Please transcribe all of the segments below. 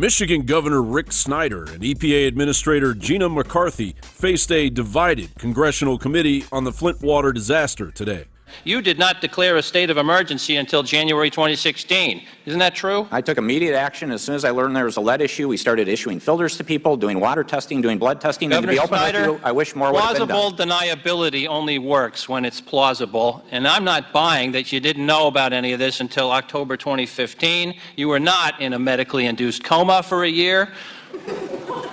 Michigan Governor Rick Snyder and EPA Administrator Gina McCarthy faced a divided congressional committee on the Flint water disaster today. You did not declare a state of emergency until January 2016. Isn't that true? I took immediate action. As soon as I learned there was a lead issue, we started issuing filters to people, doing water testing, doing blood testing. Governor and to be open Snyder, with you, I wish more would have been done. Plausible deniability only works when it's plausible, and I'm not buying that you didn't know about any of this until October 2015. You were not in a medically induced coma for a year.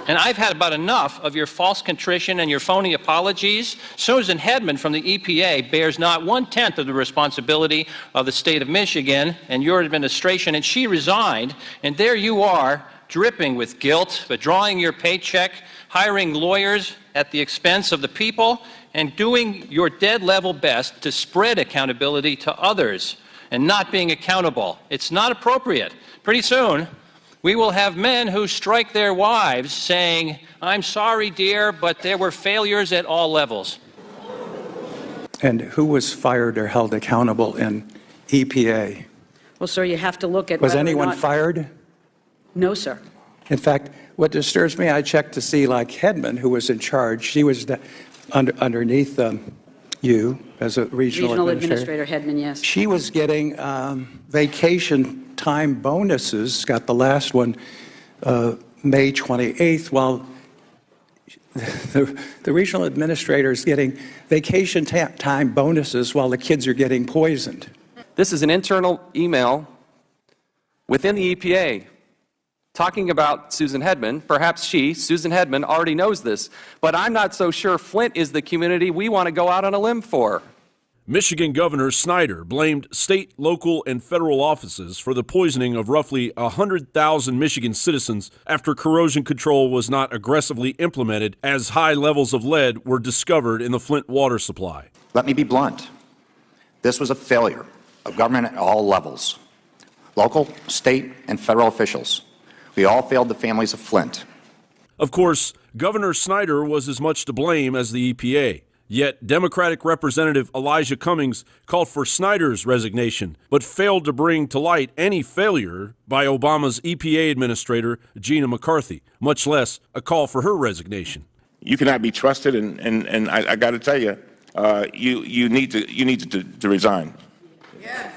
And I've had about enough of your false contrition and your phony apologies. Susan Hedman from the EPA bears not 1/10 of the responsibility of the state of Michigan and your administration, and she resigned, and there you are, dripping with guilt, withdrawing your paycheck, hiring lawyers at the expense of the people, and doing your dead-level best to spread accountability to others and not being accountable. It's not appropriate. Pretty soon, we will have men who strike their wives saying, "I'm sorry, dear, but there were failures at all levels." And who was fired or held accountable in EPA? Well, sir, you have to look at Was whether or anyone not... fired? No, sir. In fact, what disturbs me, I checked to see, like Hedman, who was in charge, she was underneath you as a regional Administrator Hedman, yes. She was getting vacation time bonuses, got the last one May 28th, while the regional administrator is getting vacation time bonuses while the kids are getting poisoned. This is an internal email within the EPA talking about Susan Hedman. Perhaps Susan Hedman, already knows this, but I'm not so sure Flint is the community we want to go out on a limb for. Michigan Governor Snyder blamed state, local, and federal offices for the poisoning of roughly 100,000 Michigan citizens after corrosion control was not aggressively implemented as high levels of lead were discovered in the Flint water supply. Let me be blunt. This was a failure of government at all levels, local, state, and federal officials. We all failed the families of Flint. Of course, Governor Snyder was as much to blame as the EPA. Yet Democratic Representative Elijah Cummings called for Snyder's resignation, but failed to bring to light any failure by Obama's EPA Administrator, Gina McCarthy, much less a call for her resignation. You cannot be trusted, and I got to tell you, you need to resign. Yes.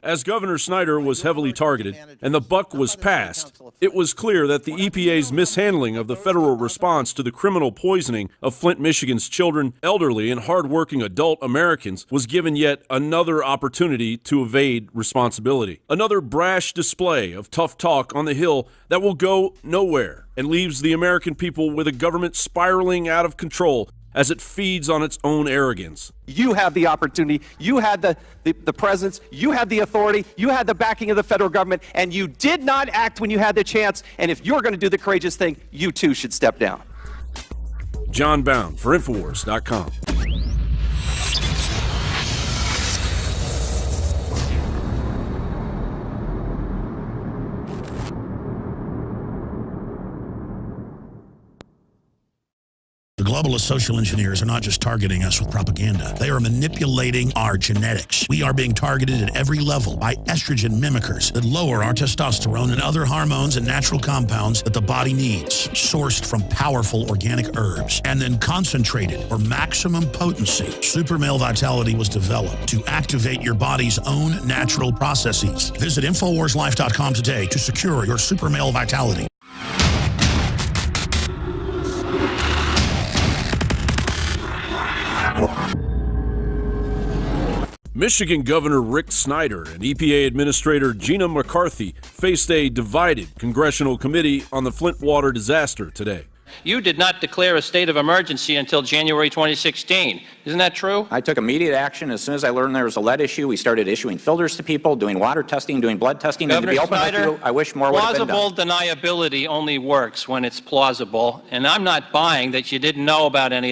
As Governor Snyder was heavily targeted and the buck was passed, it was clear that the EPA's mishandling of the federal response to the criminal poisoning of Flint, Michigan's children, elderly, and hardworking adult Americans was given yet another opportunity to evade responsibility. Another brash display of tough talk on the Hill that will go nowhere and leaves the American people with a government spiraling out of control as it feeds on its own arrogance. You have the opportunity, you had the presence, you had the authority, you had the backing of the federal government, and you did not act when you had the chance. And if you're going to do the courageous thing, you too should step down. John Bound for Infowars.com. The globalist social engineers are not just targeting us with propaganda. They are manipulating our genetics. We are being targeted at every level by estrogen mimickers that lower our testosterone and other hormones and natural compounds that the body needs, sourced from powerful organic herbs, and then concentrated for maximum potency. Super Male Vitality was developed to activate your body's own natural processes. Visit InfoWarsLife.com today to secure your Super Male Vitality. Michigan Governor Rick Snyder and EPA Administrator Gina McCarthy faced a divided congressional committee on the Flint water disaster today. You did not declare a state of emergency until January 2016. Isn't that true? I took immediate action. As soon as I learned there was a lead issue, we started issuing filters to people, doing water testing, doing blood testing. Governor and to be open Snyder, with you, I wish more would have been done. Plausible deniability only works when it's plausible, and I'm not buying that you didn't know about any